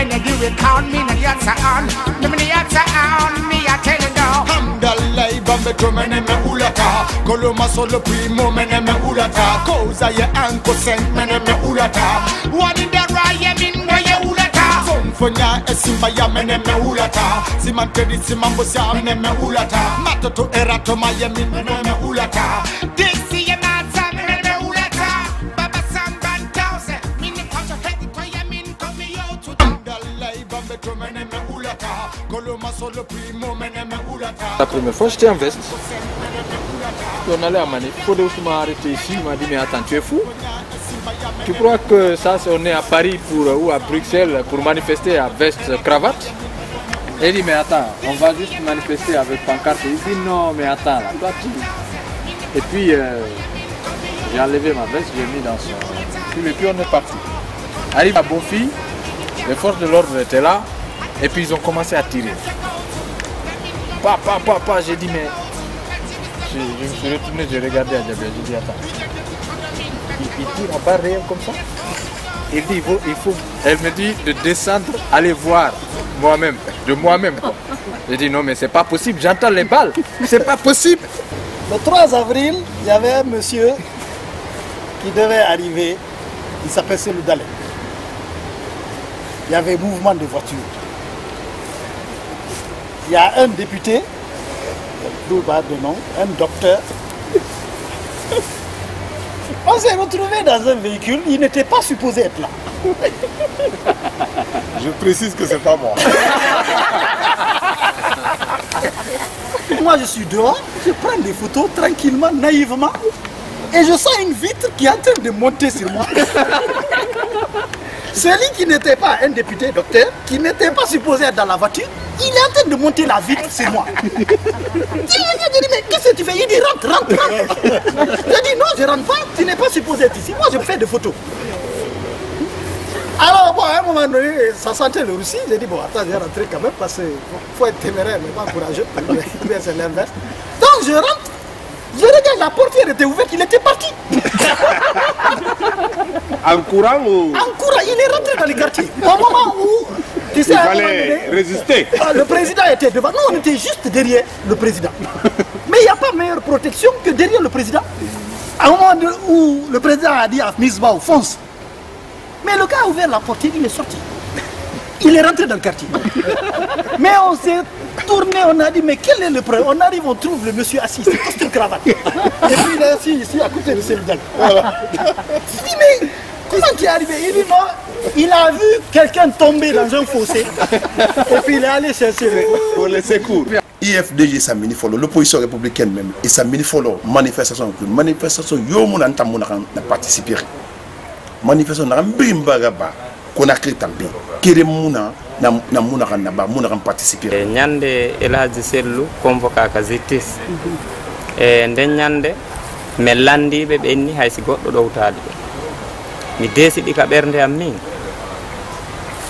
when you do it count me and yatsa on. Me yatsa on, me a tell you now. Hamdallah bambe to mene me ulata. Koloma solo primo mene me ulata. Koza ye anko sent mene me ulata. What in the raya min no ye ulata. Fonfonya esimba ya mene me ulata. Simantedi simambo sia mene me ulata. Matoto erato ma ye min mene me ulata. Dixie ye mata mene me ulata. Baba Samban Tause. Min come to head it to ye min come me out to. Hamdallah bambe to mene me ulata. Koloma solo primo mene me ulata. La première fois j'étais en veste. On allait à Manif. Faut m'a arrêté ici, il m'a dit mais attends, tu es fou? Tu crois que ça, on est à Paris ou à Bruxelles pour manifester à veste cravate? Et il dit mais attends, on va juste manifester avec pancarte. Il dit non mais attends là, toi tu... Et puis j'ai enlevé ma veste, j'ai mis dans son... Et puis on est parti. Arrive à Bonfi, les forces de l'ordre étaient là et puis ils ont commencé à tirer. Papa, j'ai dit mais... Je me suis retourné, j'ai regardé à Djabé, j'ai dit attends. Il tire à barre réelle comme ça. Il dit il faut. Elle me dit de descendre, aller voir moi-même, de moi-même. J'ai dit non mais c'est pas possible, j'entends les balles, c'est pas possible. Le 3 avril, il y avait un monsieur qui devait arriver, il s'appelle Selou Dalé. Il y avait mouvement de voitures. Il y a un député, plus bas de nom, un docteur. On s'est retrouvé dans un véhicule, il n'était pas supposé être là. Je précise que c'est pas moi. Moi je suis dehors, je prends des photos tranquillement, naïvement, et je sens une vitre qui est en train de monter sur moi. Celui qui n'était pas un député docteur, qui n'était pas supposé être dans la voiture, il est en train de monter la vitre sur moi. Je lui dis, mais qu'est-ce que tu fais? Il dit, rentre. Je dis, non, je rentre pas, tu n'es pas supposé être ici. Moi, je fais des photos. Alors, bon, à un moment donné, ça sentait le roussi. J'ai dit, bon, attends, je vais rentrer quand même parce qu'il faut être téméraire, mais pas courageux. C'est l'inverse. Donc, je rentre. Je regarde, la portière était ouverte, il était parti. En courant ou... En courant, il est rentré dans le quartier. Au moment où, tu sais, il fallait résister. Le président était devant. Nous, on était juste derrière le président. Mais il n'y a pas meilleure protection que derrière le président. À un moment où le président a dit à Misbah, fonce. Mais le gars a ouvert la portière, il est sorti. Il est rentré dans le quartier. Mais on s'est tourné, on a dit, mais quel est le problème? On arrive, on trouve le monsieur assis, c'est costume cravate. Et puis il est assis ici, à côté de Selou Dalé. Je dis, mais comment tu es arrivé? Il dit, non, il a vu quelqu'un tomber dans un fossé. Et puis il est allé chercher pour les secours. IFDG sa mini follow l'opposition républicaine même et sa mini follow manifestation yo mon anta mon na participer. Manifestation na mbimba gaba Conakry tambi kere muna na muna kan na ba muna kan participer. Nyande Elhaji Sellu convoca ka justice nden nyande me landibe be ni haysi goddo dowtaade mi desidi ka bernde am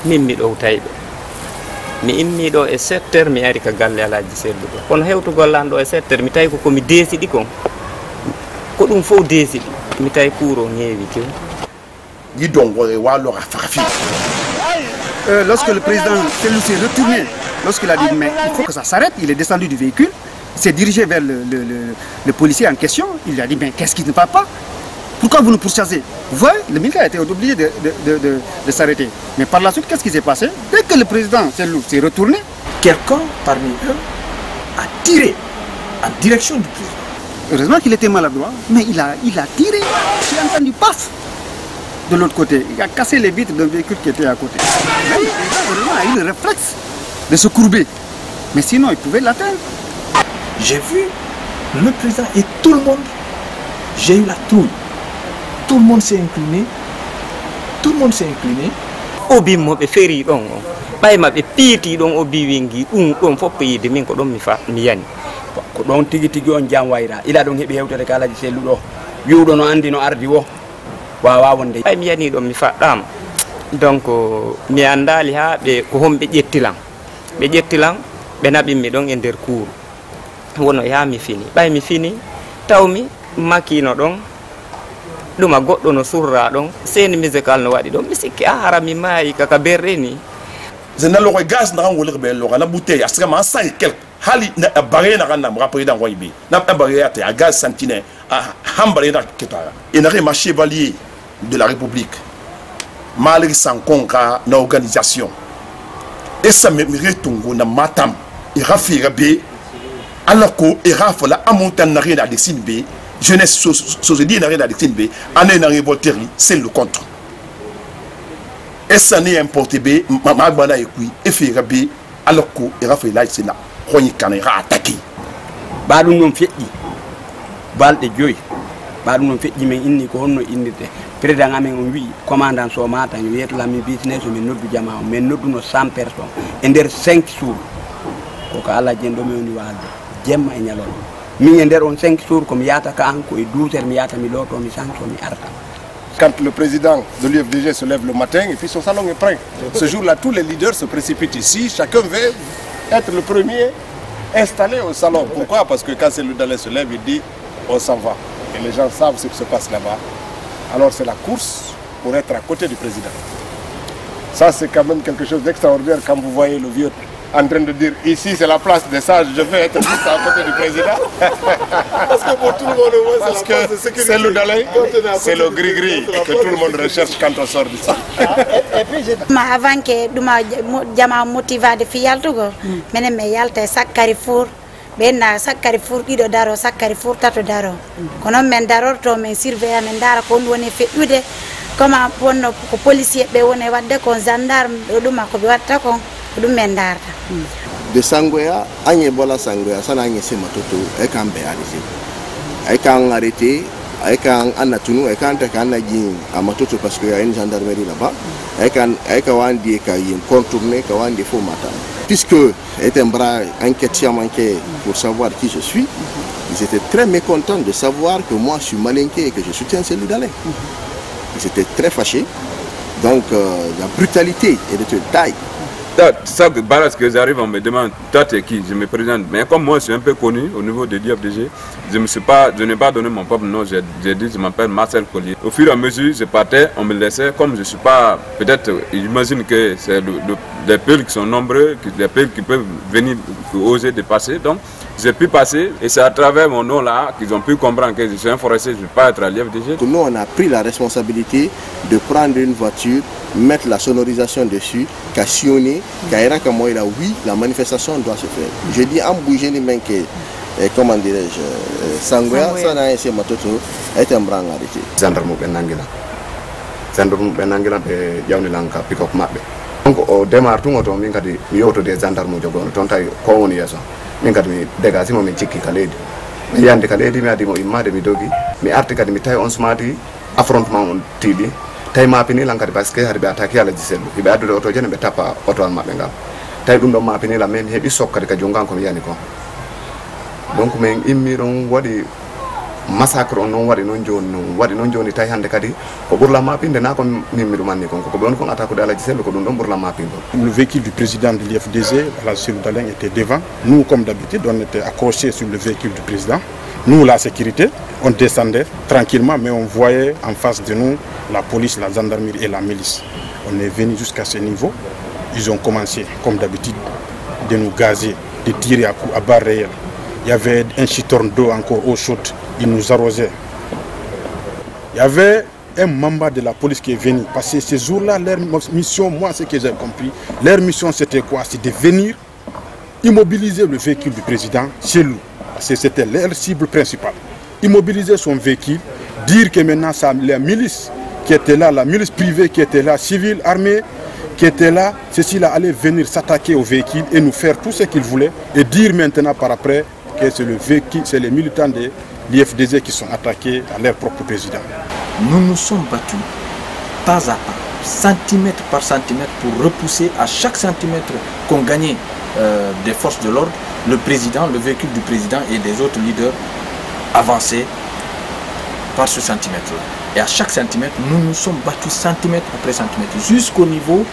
min mi dowtaybe mi immi do e 7h mi ari ka galle Elhaji Sellu kono hewtu gollando e 7h mi tay ko mi desidi ko dum fo desidi mi tay kuro ngewi kew. Lorsque le président s'est retourné, lorsqu'il a dit mais il faut que ça s'arrête, il est descendu du véhicule, il s'est dirigé vers le policier en question, il lui a dit mais qu'est-ce qui ne va pas? Pourquoi vous nous pourchassez? Vous voyez, le militaire a été obligé de s'arrêter. Mais par la suite, qu'est-ce qui s'est passé? Dès que le président s'est retourné, quelqu'un parmi eux a tiré en direction du président. Heureusement qu'il était maladroit, mais il a tiré, j'ai entendu paf. De l'autre côté, il a cassé les vitres d'un véhicule qui était à côté. Mais le président a eu le réflexe de se courber. Mais sinon, il pouvait l'atteindre. J'ai vu le président et tout le monde. J'ai eu la trouille. Tout le monde s'est incliné. Tout le monde s'est incliné. Obi mo be feri don o. Bay ma be piiti don obi wingi don foppo yide min ko don mi yani. Ko don tigi on jam wayra. Ila don hebi hewtere ka Elhaji Sellu do. Wiudo no andi no ardi wo. Wawa wonde ay mi yani do mi faddam donc mi andali ha be ko hombe jettilan be nabi mi don e der cour wono ya mi fini bay mi fini tawmi makino don duma goddo no surra don seni musical no wadi don mi sikki a harami mai kaka berreni je n'ai le gaz dans le rebelle, la bouteille, à ce moment 5 quelques. Hali na barrière na rana mra président Waibi na barrière à gaz sentinelle à hambalé na ketara et na ma chevalier de la République malgré sans conca na organisation et ça me retungo na matam et rafira b alors que et rafala a montagne na rien de sinbe jeunesse société na rien de sinbe année na révolterie c'est le contre et ça n'est importé b ma bana et puis et fira b alors que et rafala c'est là Koni kanera attaqué. Baɗum non feƴƴi balɗe joyi baɗum non feƴƴi men inni ko honno innirde président amen on wi commandant so mata yo wiyetolami business min noddu jama o min nodduno 100 personnes e nder 5 jours koko Allah jenɗo mi woni walde jemma e ñalol min e nder on 5 jours komi yata ka an ko e 12 heures mi yata mi loto mi sanso mi arta. Quand le président de l'UFDG se lève le matin et puis son salon est prêt. Ce jour-là, tous les leaders se précipitent ici, chacun veut être le premier installé au salon. Pourquoi? Parce que quand Cellou Dalein se lève, il dit on s'en va. Et les gens savent ce qui se passe là-bas. Alors c'est la course pour être à côté du président. Ça c'est quand même quelque chose d'extraordinaire quand vous voyez le vieux en train de dire ici c'est la place des sages, je vais être juste à côté du président. Parce que pour tout le monde, parce que Cellou Dalein, c'est le gris-gris que tout le monde recherche quand on sort d'ici. Avant que jama motivade fi yaltugo menen me yalta sak Carrefour benna sak Carrefour ɗiɗo daro sak Carrefour tato daro kono men darorto men surveilla men dara ko woni feƴƴude comment wonno ko policier ɓe woni wadde ko gendarme ɗo ɗuma ko ɓe watta kon ko ɗum men darta de Sangoya anye bola Sangoya sana anye sema toto e kan be arrêté e kan arrêté e kan anatunu e kan ta kan ji amatoto parce que y a une gendarmerie là-bas e kan wandi ka yin contourner ka wandi fo mata puisque est un bras enquêté manqué pour savoir qui je suis. Ils étaient très mécontents de savoir que moi je suis malinqué et que je soutiens Cellou Dalein. Ils étaient très fâchés. Donc la brutalité est de taille. Ça, que j'arrive, on me demande, toi t'es qui? Je me présente. Mais comme moi je suis un peu connu au niveau de l'UFDG, je n'ai pas donné mon propre nom, j'ai dit je m'appelle Marcel Collier. Au fur et à mesure, je partais, on me laissait, comme je ne suis pas, peut-être, j'imagine que c'est des peuples qui sont nombreux, des peuples qui peuvent venir, oser dépasser. Donc j'ai pu passer et c'est à travers mon nom là qu'ils ont pu comprendre que je suis un forestier, je ne vais pas être à l'UFDG. Nous on a pris la responsabilité de prendre une voiture, mettre la sonorisation dessus, cassionner, oui, la manifestation doit se faire. Je dis en bouger les mains que, comment dirais-je, Sangoya, ça n'a essayé matoto, est un bras arrêté. Gendarme Benangila. Gendarme Benangila, Yaunilanka, pick up map. Donc au démarre tout le monde, il y a des gendarmes qui ont été connus. Min kadi mi dégasimo min cikki ka leydi mi yande ka leydi mi adi mo immade mi dogi mi arti kadi mi tawi on sumati affrontement on tiiɗi tawi mapinilan kadi par ce que hade ɓe attaque alaji sellu hiɓe addude auto jene ɓe tappa auto an maɓɓe ngal tawi ɗum ɗon mapinila mais mi heeɓi sok kadi ka jongan komi yiyani ko donc min immi ɗon waɗi massacre on non waɗi noon joni tawi hande kadi ko ɓurla mapinde na ko mimmi ɗumanni kon koko ɓe woni kon attaque de alaji sellu ko ɗum ɗon ɓurla mapinde. Le véhicule du président de l'IFDG, Cellou Dalein, était devant. Nous, comme d'habitude, on était accrochés sur le véhicule du président. Nous, la sécurité, on descendait tranquillement, mais on voyait en face de nous la police, la gendarmerie et la milice. On est venu jusqu'à ce niveau. Ils ont commencé, comme d'habitude, de nous gazer, de tirer à balles réelles. Il y avait un chiton d'eau encore eau chaude. Ils nous arrosaient. Il y avait un membre de la police qui est venu. Parce que ces jours-là, leur mission, moi, ce que j'ai compris, leur mission c'était quoi? C'est de venir immobiliser le véhicule du président chez lui. Parce que c'était leur cible principale. Immobiliser son véhicule, dire que maintenant, la milice qui était là, la milice privée qui était là, civile, armée, qui était là, ceci-là allait venir s'attaquer au véhicule et nous faire tout ce qu'ils voulaient. Et dire maintenant par après que c'est le véhicule, c'est les militants de l'IFDG qui sont attaqués à leur propre président. Nous nous sommes battus pas à pas, centimètre par centimètre, pour repousser à chaque centimètre qu'on gagnait des forces de l'ordre, le président, le véhicule du président et des autres leaders avançaient par ce centimètre-là. Et à chaque centimètre, nous nous sommes battus centimètre après centimètre, jusqu'au niveau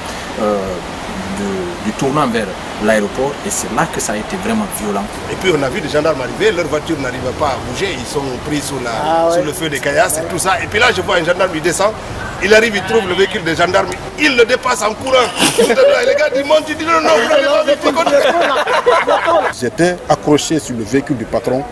du tournant vers l'aéroport, et c'est là que ça a été vraiment violent. Et puis on a vu des gendarmes arriver, leur voiture n'arrive pas à bouger, ils sont pris sous le feu des caillasses et tout ça. Et puis là je vois un gendarme, il descend, Il arrive, il trouve le véhicule des gendarmes, il le dépasse en courant. Les gars disent, monte, tu dis non, vous n'avez pas vu. Ils étaient accrochés sur le véhicule du patron,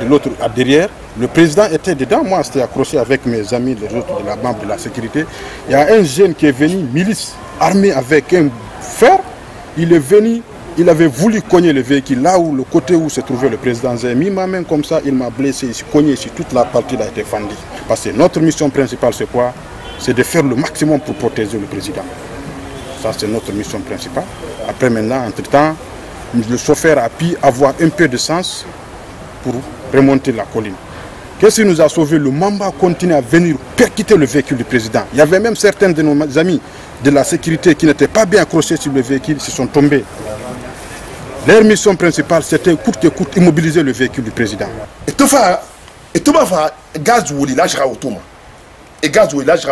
de l'autre à derrière. Le président était dedans, moi j'étais accroché avec mes amis, les autres de la banque de la sécurité. Il y a un jeune qui est venu, milice, armé avec un fer. Il est venu, il avait voulu cogner le véhicule là où le côté où se trouvait le président. J'ai mis ma main comme ça, il m'a blessé, il s'est cogné ici, toute la partie a été fendue. Parce que notre mission principale c'est quoi? C'est de faire le maximum pour protéger le président. Ça c'est notre mission principale. Après maintenant, entre-temps, le chauffeur a pu avoir un peu de sens pour remonter la colline. Qu'est-ce qui nous a sauvé? Le Mamba continue à venir percuter le véhicule du président. Il y avait même certains de nos amis de la sécurité qui n'étaient pas bien accrochés sur le véhicule, se sont tombés. Leur mission principale, c'était coûte que coûte immobiliser le véhicule du président. Et tout ça, gaz ou là je autour. Et gaz ou là je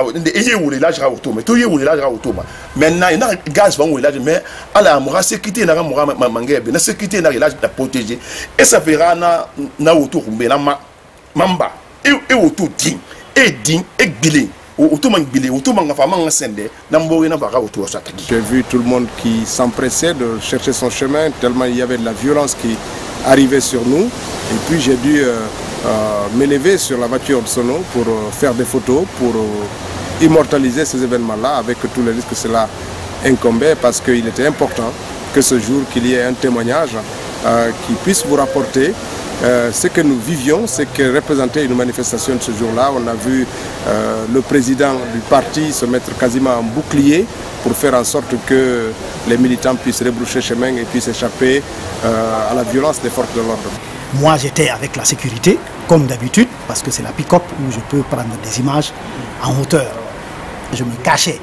autour. Mais tout est là je autour. Maintenant, il y a gaz ou là mais à la sécurité n'a pas mangé, la sécurité n'a pas protégé. Et ça fera na autour Mamba et autour ding et billing. J'ai vu tout le monde qui s'empressait de chercher son chemin tellement il y avait de la violence qui arrivait sur nous. Et puis j'ai dû m'élever sur la voiture de Sono pour faire des photos, pour immortaliser ces événements-là avec tous les risques que cela incombait, parce qu'il était important que ce jour qu'il y ait un témoignage qui puisse vous rapporter ce que nous vivions, ce que représentait une manifestation de ce jour-là. On a vu le président du parti se mettre quasiment en bouclier pour faire en sorte que les militants puissent rebroucher chemin et puissent échapper à la violence des forces de l'ordre. Moi j'étais avec la sécurité, comme d'habitude, parce que c'est la pick-up où je peux prendre des images en hauteur. Je me cachais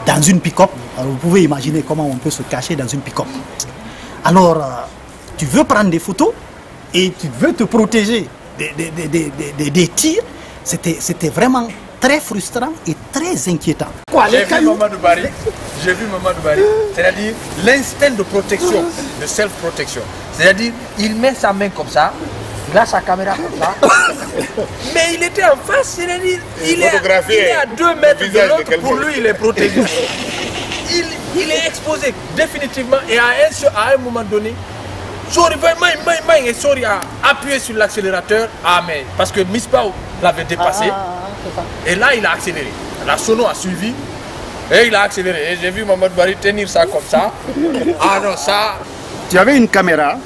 dans une pick-up. Alors vous pouvez imaginer comment on peut se cacher dans une pick-up. Alors tu veux prendre des photos et tu veux te protéger des tirs. C'était vraiment très frustrant et très inquiétant. J'ai vu Mamadou Bari, c'est-à-dire l'instinct de protection, de self-protection. C'est-à-dire, il met sa main comme ça, il a sa caméra comme ça, mais il était en face, c'est-à-dire, il est à 2 mètres de l'autre, pour lui il est protégé. Il est exposé définitivement et à un moment donné, Sori a appuyé sur l'accélérateur, parce que Misbah l'avait dépassé, et là il a accéléré. La Sono a suivi, et il a accéléré. Et j'ai vu Mamadou Bari tenir ça comme ça. Ah non, ça... Tu avais une caméra,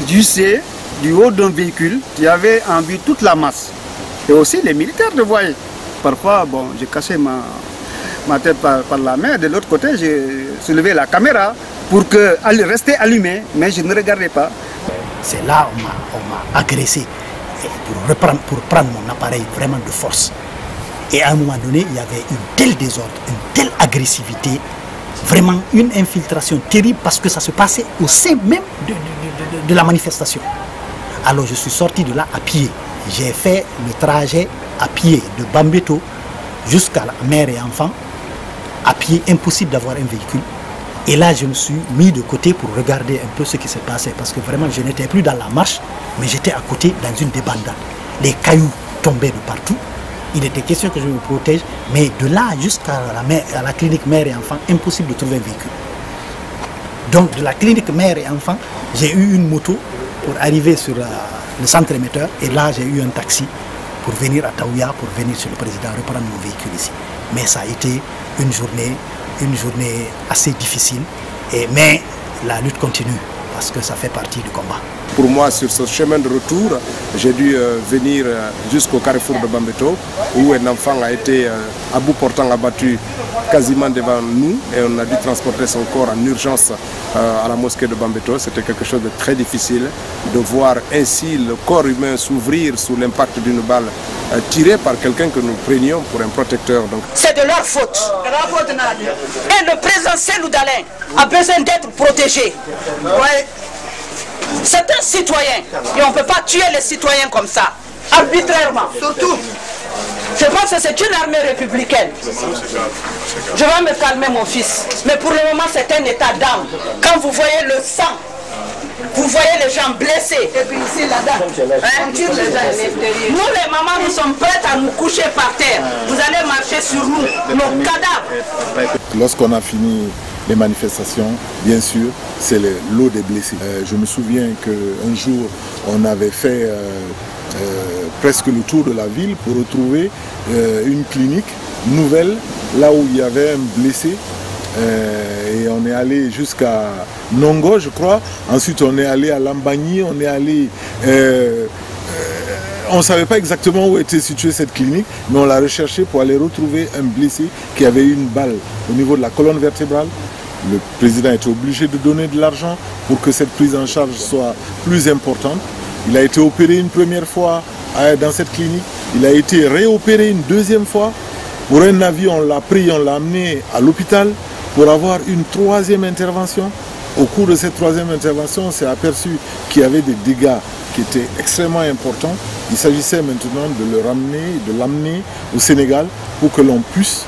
tu sais, du haut d'un véhicule, tu avais en vue toute la masse. Et aussi les militaires te voyaient. Parfois, bon, j'ai caché ma tête par la main, de l'autre côté, j'ai soulevé la caméra pour qu'elle reste allumée, mais je ne regardais pas. C'est là où on m'a agressé pour prendre mon appareil vraiment de force. Et à un moment donné, il y avait un tel désordre, une telle agressivité, vraiment une infiltration terrible parce que ça se passait au sein même de la manifestation. Alors je suis sorti de là à pied. J'ai fait le trajet à pied de Bambeto jusqu'à la mère et enfant. À pied, impossible d'avoir un véhicule. Et là, je me suis mis de côté pour regarder un peu ce qui s'est passé. Parce que vraiment, je n'étais plus dans la marche, mais j'étais à côté dans une débandade. Les cailloux tombaient de partout. Il était question que je me protège. Mais de là jusqu'à la clinique mère et enfant, impossible de trouver un véhicule. Donc, de la clinique mère et enfant, j'ai eu une moto pour arriver sur le centre émetteur. Et là, j'ai eu un taxi pour venir à Taouya, pour venir chez le président, reprendre mon véhicule ici. Mais ça a été une journée assez difficile, mais la lutte continue parce que ça fait partie du combat. Pour moi, sur ce chemin de retour, j'ai dû venir jusqu'au carrefour de Bambeto, où un enfant a été à bout portant abattu quasiment devant nous, et on a dû transporter son corps en urgence à la mosquée de Bambeto. C'était quelque chose de très difficile de voir ainsi le corps humain s'ouvrir sous l'impact d'une balle tirée par quelqu'un que nous prenions pour un protecteur. C'est de leur faute. Et le président Cellou Dalein a besoin d'être protégé. Ouais. C'est un citoyen et on ne peut pas tuer les citoyens comme ça, arbitrairement. Surtout, je pense que c'est une armée républicaine. Je vais me calmer mon fils, mais pour le moment c'est un état d'âme. Quand vous voyez le sang, vous voyez les gens blessés. Et puis ici, là-dedans, on tire les gens. Nous les mamans, nous sommes prêtes à nous coucher par terre. Vous allez jeter sur nous nos cadavres. Lorsqu'on a fini les manifestations, bien sûr, c'est l'eau des blessés. Je me souviens qu'un jour, on avait fait presque le tour de la ville pour retrouver une clinique nouvelle, là où il y avait un blessé. Et on est allé jusqu'à Nongo, je crois. Ensuite, on est allé à Lambagny, on est allé... on ne savait pas exactement où était située cette clinique, mais on l'a recherché pour aller retrouver un blessé qui avait eu une balle au niveau de la colonne vertébrale. Le président était obligé de donner de l'argent pour que cette prise en charge soit plus importante. Il a été opéré une première fois dans cette clinique. Il a été réopéré une deuxième fois. Pour un avis, on l'a pris, on l'a amené à l'hôpital pour avoir une troisième intervention. Au cours de cette troisième intervention, on s'est aperçu qu'il y avait des dégâts qui étaient extrêmement importants. Il s'agissait maintenant de le ramener, de l'amener au Sénégal pour que l'on puisse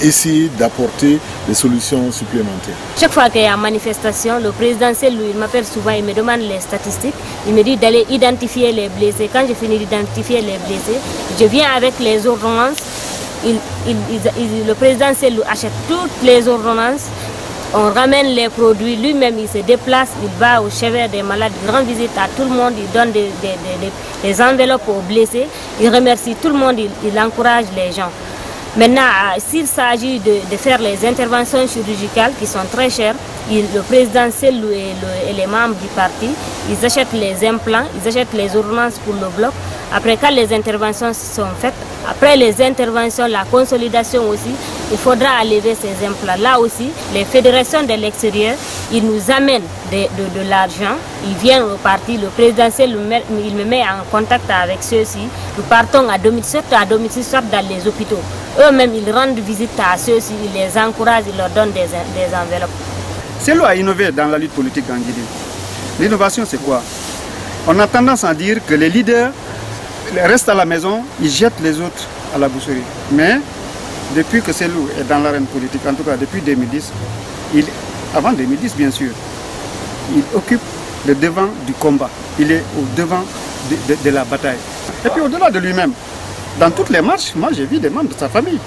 essayer d'apporter des solutions supplémentaires. Chaque fois qu'il y a une manifestation, le président Sellou, il m'appelle souvent, il me demande les statistiques, il me dit d'aller identifier les blessés. Quand je finis d'identifier les blessés, je viens avec les ordonnances. Le président Sellou achète toutes les ordonnances, on ramène les produits, lui-même il se déplace, il va au chevet des malades, il rend visite à tout le monde, il donne des enveloppes aux blessés, il remercie tout le monde, il encourage les gens. Maintenant, s'il s'agit de faire les interventions chirurgicales qui sont très chères, le président Sellou et les membres du parti, ils achètent les implants, ils achètent les ordonnances pour le bloc. Après, quand les interventions sont faites, après les interventions, la consolidation aussi, il faudra enlever ces implants. Là aussi, les fédérations de l'extérieur, ils nous amènent de l'argent, ils viennent au parti, le président Sellou, il me met en contact avec ceux-ci. Nous partons à domicile, soit dans les hôpitaux. Eux-mêmes, ils rendent visite à ceux-ci, ils les encouragent, ils leur donnent des enveloppes. Sellou a innové dans la lutte politique en Guinée. L'innovation, c'est quoi? On a tendance à dire que les leaders restent à la maison, ils jettent les autres à la boucherie. Mais depuis que Sellou est dans l'arène politique, en tout cas depuis 2010, avant 2010 bien sûr, il occupe le devant du combat. Il est au devant de la bataille. Et puis au-delà de lui-même, dans toutes les marches, moi j'ai vu des membres de sa famille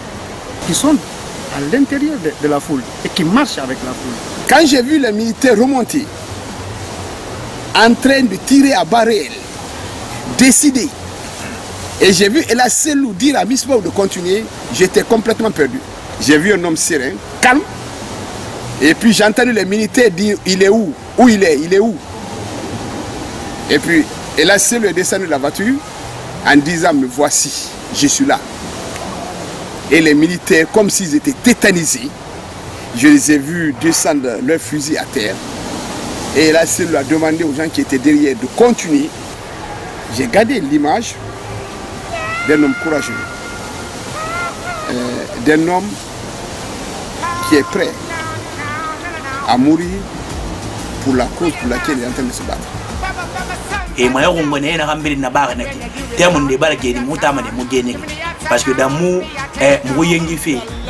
qui sont à l'intérieur de la foule et qui marchent avec la foule. Quand j'ai vu les militaires remonter, en train de tirer à balles réelles, décider, et j'ai vu Ella Sellou dire à Misbah de continuer, j'étais complètement perdu. J'ai vu un homme serein, calme, et puis j'ai entendu les militaires dire il est où? Où il est où? Et puis Ella Sellou est descendu de la voiture en disant me voici, je suis là. Et les militaires, comme s'ils étaient tétanisés, je les ai vus descendre leurs fusils à terre. Et Ella Sellou a demandé aux gens qui étaient derrière de continuer. J'ai gardé l'image d'un homme courageux, d'un homme qui est prêt à mourir pour la cause pour laquelle il est en train de se battre. Et moi, je suis en train de me battre. Parce que dans mon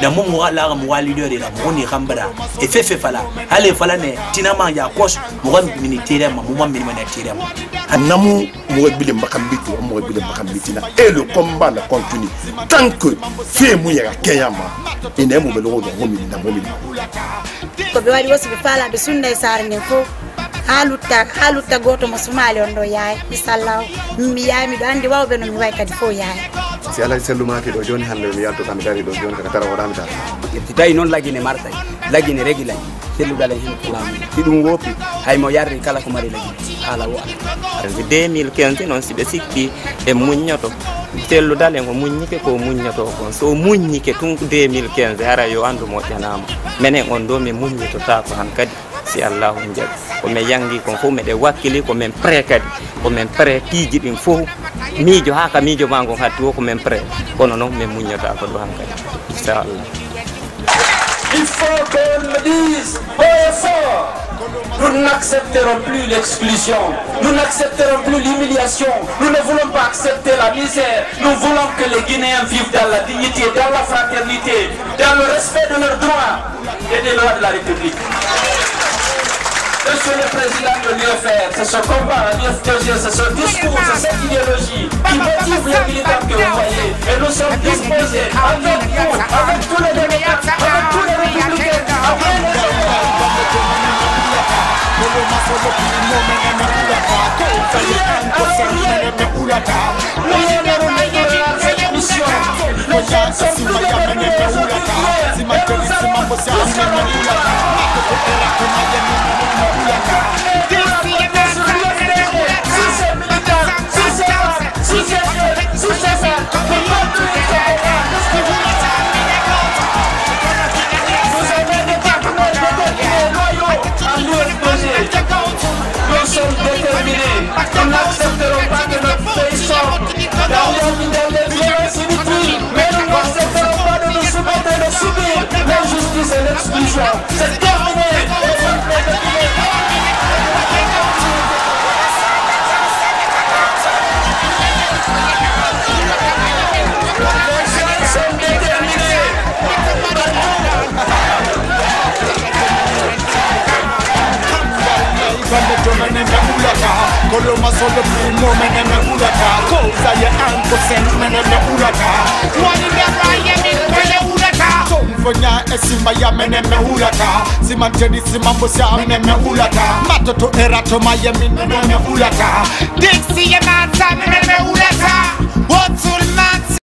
dans mon leader de la mon rambara et fait fala allez fala ne tinama ya coach mo militaire mo militaire Namu Mouébile Mbakambiti, et le combat la continue. Tant que fait mouya Kayama, et n'est pas le rôle de Romini. Kobiwali wosi bifala bisunda isarne fo haluta goto musumali ondo yaay bisallahu mi yaay mi do andi wawbe no mi way kadi fo yaay si ala selluma ke do joni hande mi yalto kam dari do joni ka tara wada mi ta tay non lagine martay lagine regilay sellu dalen hen plan ti dum wopi hay mo yarri kala ko mari lagine ala wa 2015 non sibe sikki e muññoto sellu dalen ko muññike ko muññoto ko so muññike tun 2015 hara yo andu mo janama menen on do mi muññito ta ko han kadi si Allahu njab ko me yangi ko fo me de wakili ko men pré kadi ko men pré tiji din fo mijo haka mijo mango hatto ko men pré kono non me muññota ko do han kadi inshallah. Il faut qu'on me dise haut et fort, nous n'accepterons plus l'exclusion, nous n'accepterons plus l'humiliation, nous ne voulons pas accepter la misère, nous voulons que les Guinéens vivent dans la dignité, dans la fraternité, dans le respect de leurs droits et des lois de la République. Monsieur le Président de l'UFR, c'est ce combat, l'UFDG, c'est ce discours, c'est cette idéologie qui motive les militants que vous voyez. Et nous sommes disposés avec vous, avec tous les démocrates, avec tous les républicains, avec les nous sommes déterminés. Nous n'accepterons pas que notre pays sorte dans les violences inutiles, mais nous n'accepterons pas de nous soumettre et de subir l'injustice et l'exclusion. C'est terminé. Nous sommes déterminés. Coloma solo primo meneme ulata Koza ye anko sen meneme ulata Wani me raya mi kwele ulata Tomfonya esimba ya meneme ulata Simanteni simambosia meneme ulata Matoto erato maye meneme ulata Dixi ye mansa meneme ulata